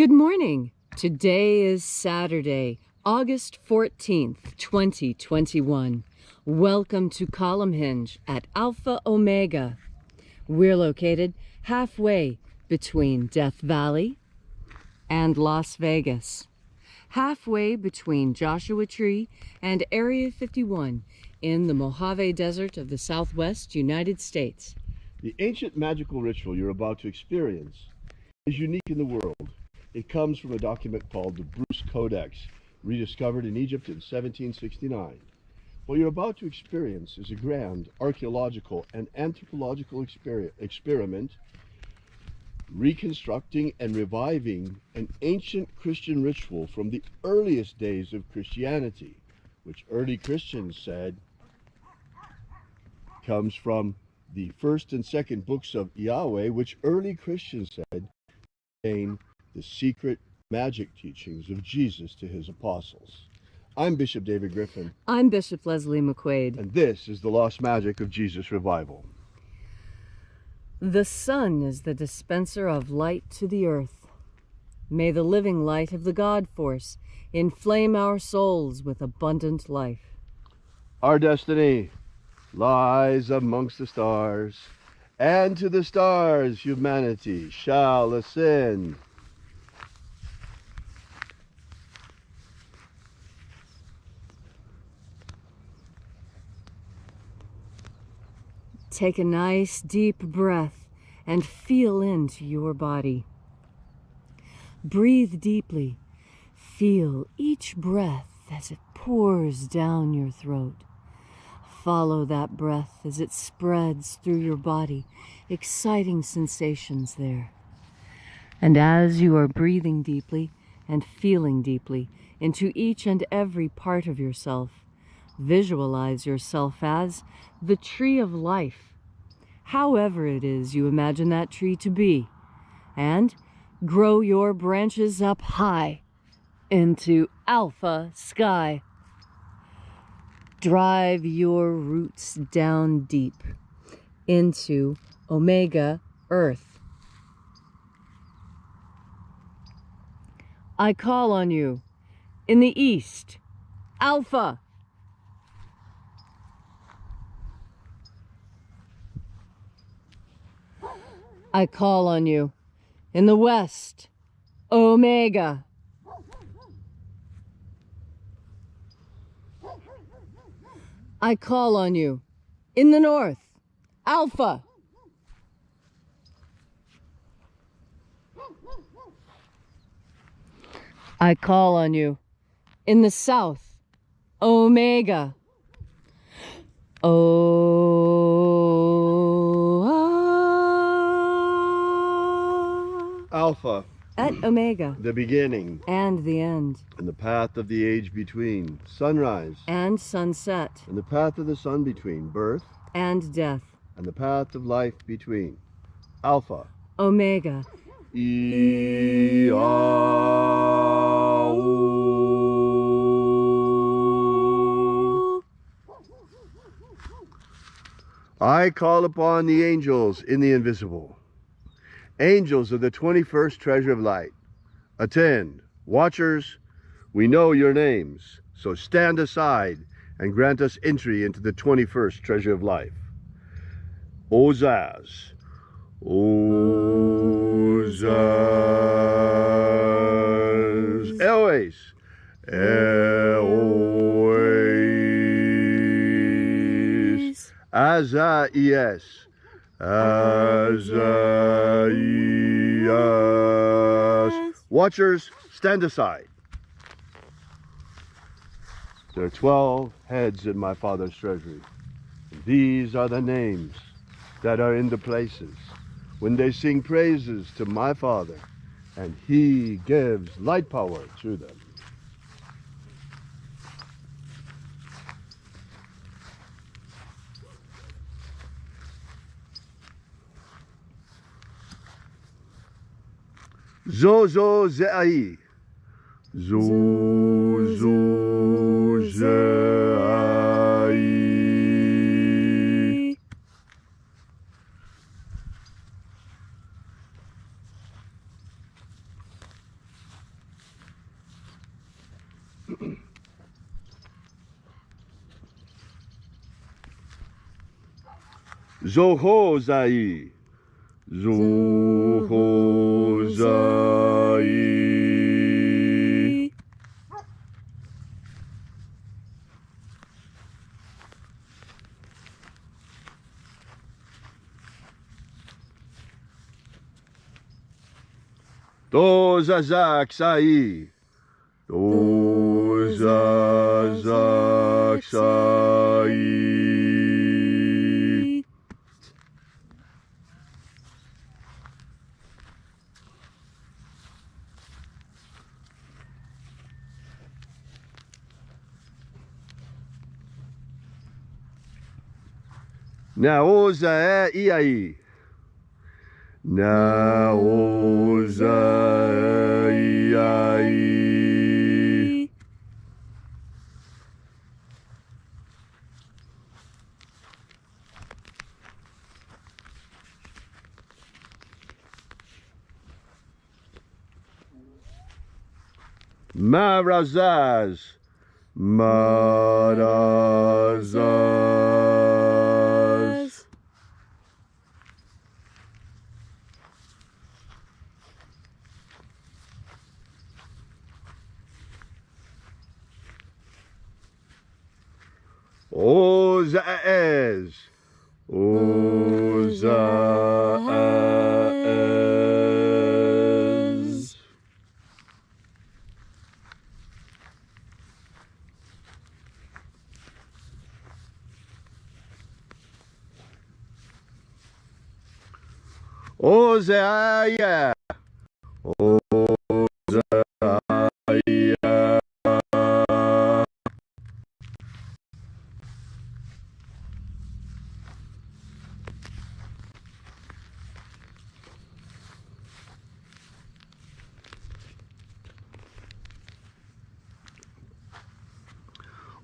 Good morning. Today is Saturday, August 14th, 2021. Welcome to Column Hinge at Alpha Omega. We're located halfway between Death Valley and Las Vegas. Halfway between Joshua Tree and Area 51 in the Mojave Desert of the Southwest United States. The ancient magical ritual you're about to experience is unique in the world. It comes from a document called the Bruce Codex, rediscovered in Egypt in 1769. What you're about to experience is a grand archaeological and anthropological experiment reconstructing and reviving an ancient Christian ritual from the earliest days of Christianity, which early Christians said comes from the first and second books of Yahweh, which early Christians said contain the secret magic teachings of Jesus to his apostles. I'm Bishop David Griffin. I'm Bishop Leslie McQuade. And this is the Lost Magic of Jesus Revival. The sun is the dispenser of light to the earth. May the living light of the God Force inflame our souls with abundant life. Our destiny lies amongst the stars, and to the stars humanity shall ascend. Take a nice deep breath and feel into your body. Breathe deeply. Feel each breath as it pours down your throat. Follow that breath as it spreads through your body, exciting sensations there. And as you are breathing deeply and feeling deeply into each and every part of yourself, visualize yourself as the tree of life, however it is you imagine that tree to be, and grow your branches up high into alpha sky. Drive your roots down deep into omega earth. I call on you in the east, alpha. I call on you in the west, omega. I call on you in the north, alpha. I call on you in the south, omega. Alpha. At omega. The beginning. And the end. And the path of the age between. Sunrise. And sunset. And the path of the sun between. Birth. And death. And the path of life between. Alpha. Omega. I call upon the angels in the invisible. Angels of the 21st treasure of light. Attend. Watchers, we know your names, so stand aside and grant us entry into the 21st treasure of life. Ozaz. Ozaz. Eloes. Eloes. Azaies. Azaias. Watchers, stand aside. There are 12 heads in my Father's treasury. These are the names that are in the places when they sing praises to my Father, and he gives light power to them. Zozo Zeai. Zozo Zeai. Zohozai. Zohozai. Dozazaksai. Dozazaksai. Naoza iai. Naoza iai. Marazaz. Marazaz. Ozaez. Ozaez. Ozaia. Ozaia.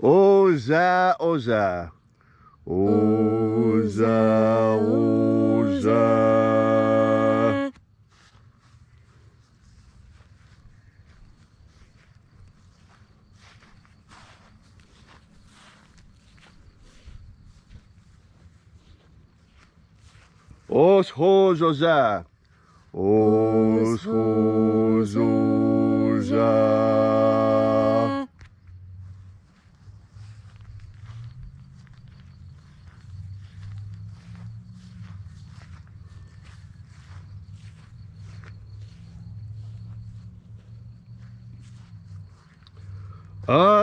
Oza, oza. Oza, oza. Os hozoza. Os hozoza.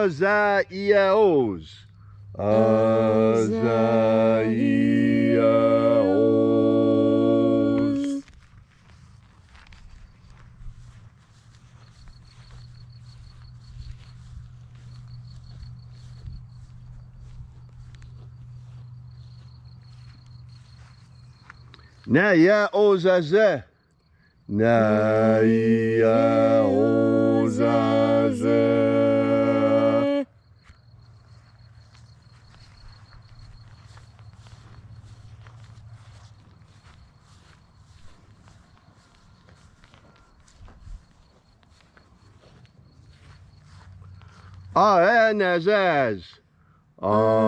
Azaiaos. Azaiaos. Naya ozaze. Naya ozaze. Aenazaz. Aenazaz.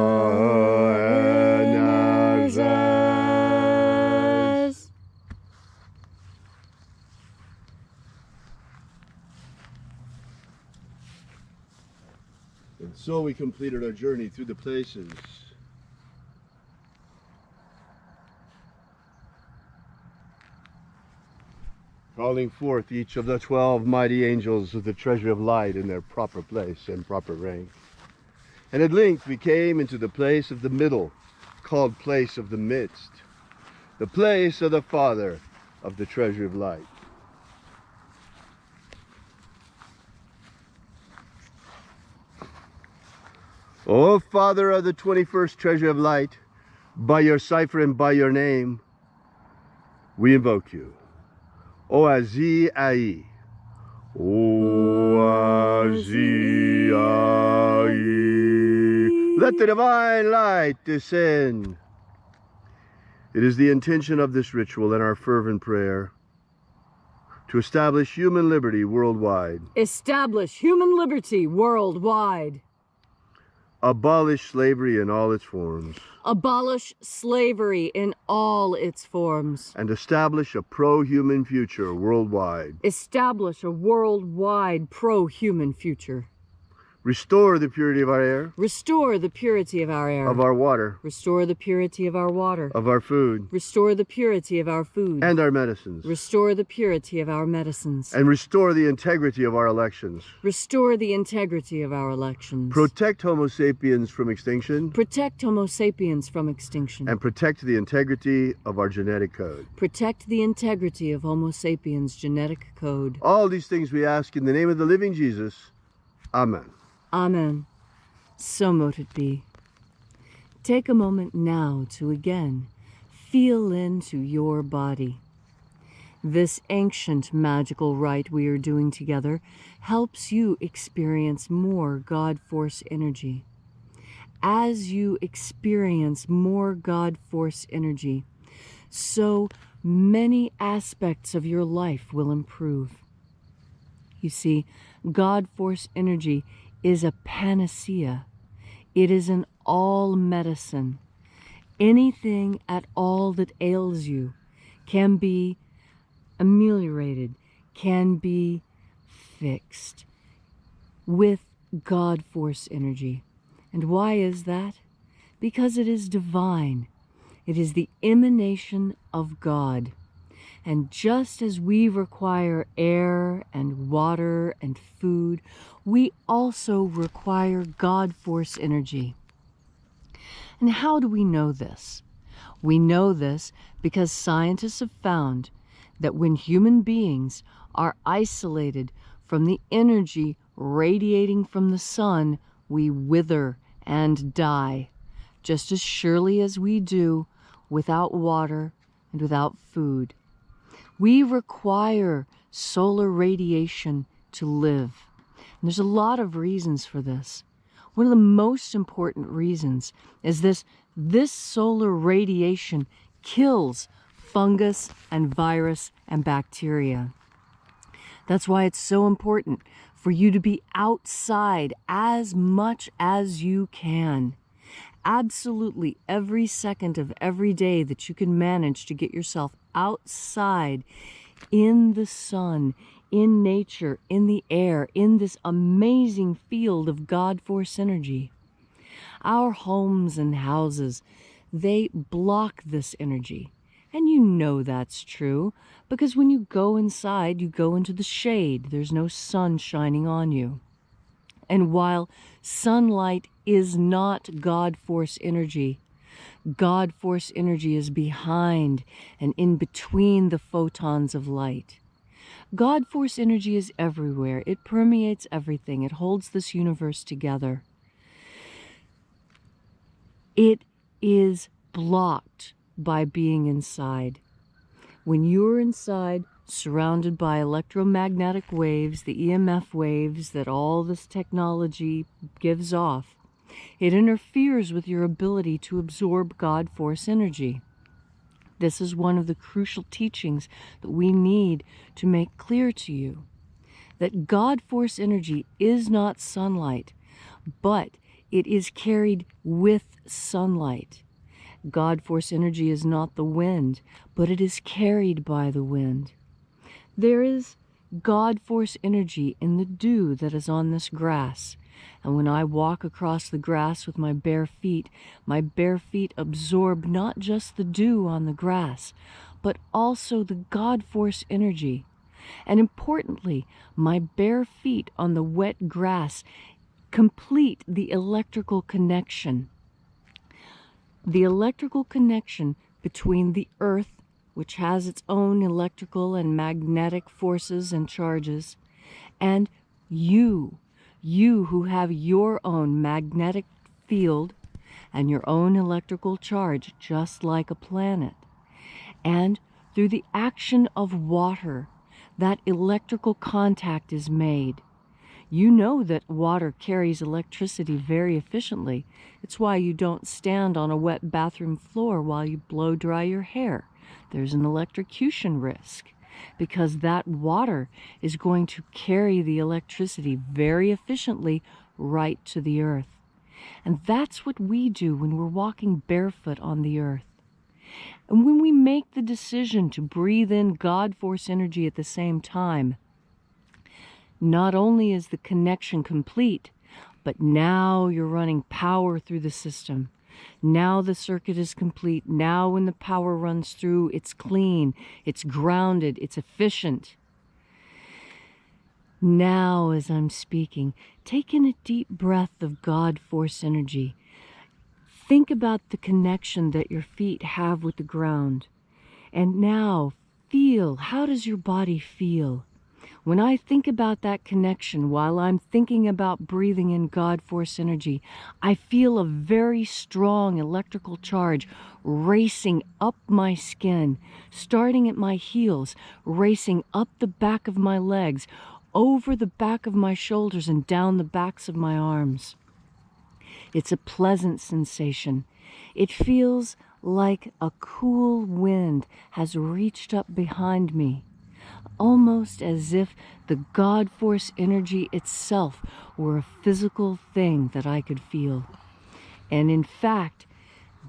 And so we completed our journey through the places. Calling forth each of the 12 mighty angels of the treasury of light in their proper place and proper rank. And at length we came into the place of the middle, called place of the midst, the place of the Father of the treasury of light. O Father of the 21st treasury of light, by your cipher and by your name, we invoke you. Oazi Ai. Oazi Ai. Let the divine light descend. It is the intention of this ritual and our fervent prayer to establish human liberty worldwide. Establish human liberty worldwide. Abolish slavery in all its forms. Abolish slavery in all its forms. And establish a pro-human future worldwide. Establish a worldwide pro-human future. Restore the purity of our air. Restore the purity of our air. Of our water. Restore the purity of our water. Of our food. Restore the purity of our food. And our medicines. Restore the purity of our medicines. And restore the integrity of our elections. Restore the integrity of our elections. Protect Homo sapiens from extinction. Protect Homo sapiens from extinction. And protect the integrity of our genetic code. Protect the integrity of Homo sapiens' genetic code. All these things we ask in the name of the living Jesus. Amen. Amen. So mote it be. Take a moment now to again feel into your body. This ancient magical rite we are doing together helps you experience more God Force energy. As you experience more God Force energy, so many aspects of your life will improve. You see, God Force energy is a panacea. It is an all medicine. Anything at all that ails you can be ameliorated, can be fixed with God Force energy. And why is that? Because it is divine. It is the emanation of God. And just as we require air and water and food, we also require God Force energy. And how do we know this? We know this because scientists have found that when human beings are isolated from the energy radiating from the sun, we wither and die, just as surely as we do without water and without food. We require solar radiation to live. And there's a lot of reasons for this. One of the most important reasons is this solar radiation kills fungus and virus and bacteria. That's why it's so important for you to be outside as much as you can. Absolutely every second of every day that you can manage to get yourself outside in the sun, in nature, in the air, in this amazing field of God Force energy. Our homes and houses, they block this energy. And you know that's true because when you go inside, you go into the shade. There's no sun shining on you. And while sunlight is not God Force energy, God Force energy is behind and in between the photons of light. God Force energy is everywhere. It permeates everything. It holds this universe together. It is blocked by being inside. When you're inside, surrounded by electromagnetic waves, the EMF waves that all this technology gives off, it interferes with your ability to absorb God Force energy. This is one of the crucial teachings that we need to make clear to you, that God Force energy is not sunlight, but it is carried with sunlight. God Force energy is not the wind, but it is carried by the wind. There is God Force energy in the dew that is on this grass. And when I walk across the grass with my bare feet absorb not just the dew on the grass, but also the God Force energy. And importantly, my bare feet on the wet grass complete the electrical connection. The electrical connection between the earth, which has its own electrical and magnetic forces and charges, and you who have your own magnetic field and your own electrical charge, just like a planet. And through the action of water, that electrical contact is made. You know that water carries electricity very efficiently. It's why you don't stand on a wet bathroom floor while you blow dry your hair. There's an electrocution risk, because that water is going to carry the electricity very efficiently right to the earth. And that's what we do when we're walking barefoot on the earth. And when we make the decision to breathe in God force energy at the same time, not only is the connection complete, but now you're running power through the system. Now the circuit is complete. Now when the power runs through, it's clean, it's grounded, it's efficient. Now, as I'm speaking, take in a deep breath of God force energy. Think about the connection that your feet have with the ground. And now, feel, how does your body feel? When I think about that connection, while I'm thinking about breathing in God force energy, I feel a very strong electrical charge racing up my skin, starting at my heels, racing up the back of my legs, over the back of my shoulders and down the backs of my arms. It's a pleasant sensation. It feels like a cool wind has reached up behind me, almost as if the God force energy itself were a physical thing that I could feel. And in fact,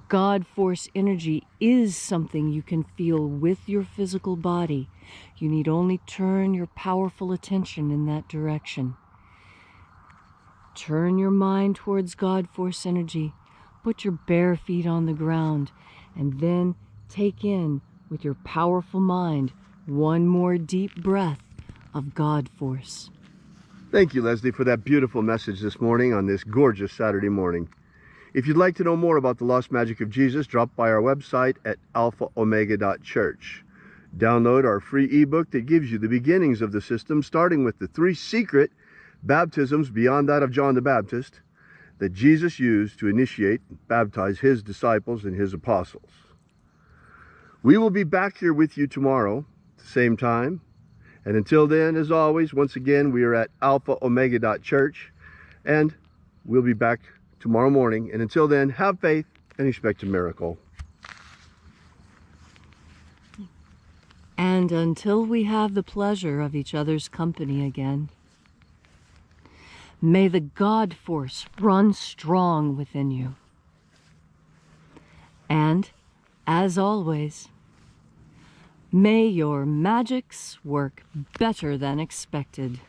God force energy is something you can feel with your physical body. You need only turn your powerful attention in that direction. Turn your mind towards God force energy. Put your bare feet on the ground, and then take in, with your powerful mind, one more deep breath of God force. Thank you, Leslie, for that beautiful message this morning on this gorgeous Saturday morning. If you'd like to know more about the Lost Magic of Jesus, drop by our website at alphaomega.church. Download our free ebook that gives you the beginnings of the system, starting with the 3 secret baptisms beyond that of John the Baptist that Jesus used to initiate and baptize his disciples and his apostles. We will be back here with you tomorrow at the same time. And until then, as always, once again, we are at alphaomega.church, and we'll be back tomorrow morning. And until then, have faith and expect a miracle. And until we have the pleasure of each other's company again, may the God force run strong within you. And, as always, may your magics work better than expected.